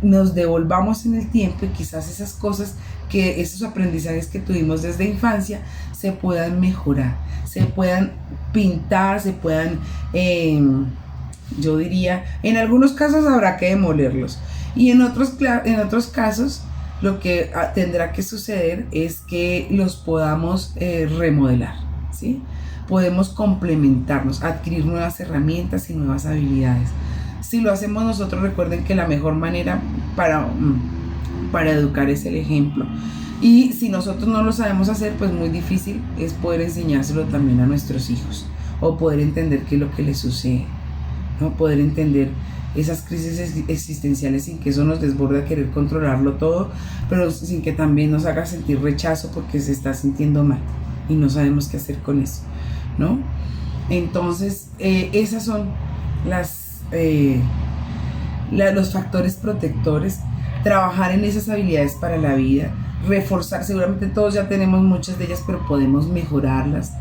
nos devolvamos en el tiempo y quizás esas cosas, esos aprendizajes que tuvimos desde infancia se puedan mejorar, se puedan pintar, se puedan, yo diría, en algunos casos habrá que demolerlos y en otros casos lo que tendrá que suceder es que los podamos remodelar, ¿sí? Podemos complementarnos, adquirir nuevas herramientas y nuevas habilidades. Si lo hacemos nosotros, recuerden que la mejor manera para educar es el ejemplo. Y si nosotros no lo sabemos hacer, pues muy difícil es poder enseñárselo también a nuestros hijos o poder entender qué es lo que les sucede, ¿no? Poder entender esas crisis existenciales sin que eso nos desborde a querer controlarlo todo, pero sin que también nos haga sentir rechazo porque se está sintiendo mal y no sabemos qué hacer con eso, ¿no? Entonces, esas son los factores protectores. Trabajar en esas habilidades para la vida, reforzar, seguramente todos ya tenemos muchas de ellas, pero podemos mejorarlas.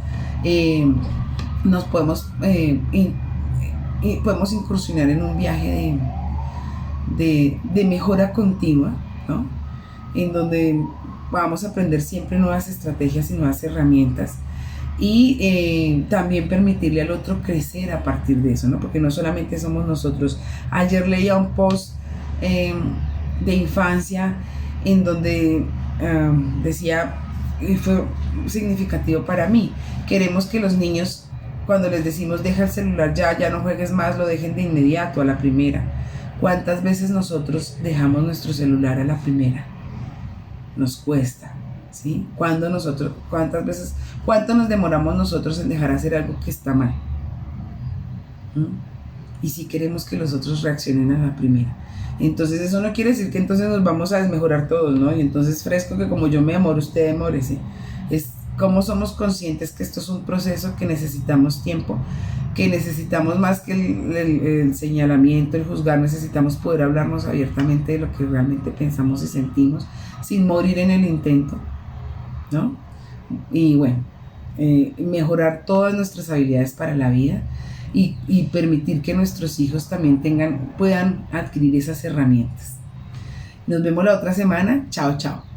Nos podemos podemos incursionar en un viaje de mejora continua, ¿no? En donde vamos a aprender siempre nuevas estrategias y nuevas herramientas y también permitirle al otro crecer a partir de eso, ¿no? Porque no solamente somos nosotros. Ayer leía un post de infancia en donde decía, y fue significativo para mí, queremos que los niños, cuando les decimos deja el celular ya no juegues más, lo dejen de inmediato, a la primera. ¿Cuántas veces nosotros dejamos nuestro celular a la primera? Nos cuesta, ¿sí? ¿Cuánto nos demoramos nosotros en dejar hacer algo que está mal? Y si queremos que los otros reaccionen a la primera. Entonces eso no quiere decir que entonces nos vamos a desmejorar todos, ¿no? Y entonces fresco que como yo me demoro, usted demórese. Es como somos conscientes que esto es un proceso, que necesitamos tiempo, que necesitamos más que el señalamiento, el juzgar, necesitamos poder hablarnos abiertamente de lo que realmente pensamos y sentimos, sin morir en el intento, ¿no? Y bueno, mejorar todas nuestras habilidades para la vida y permitir que nuestros hijos también puedan adquirir esas herramientas. Nos vemos la otra semana. Chao, chao.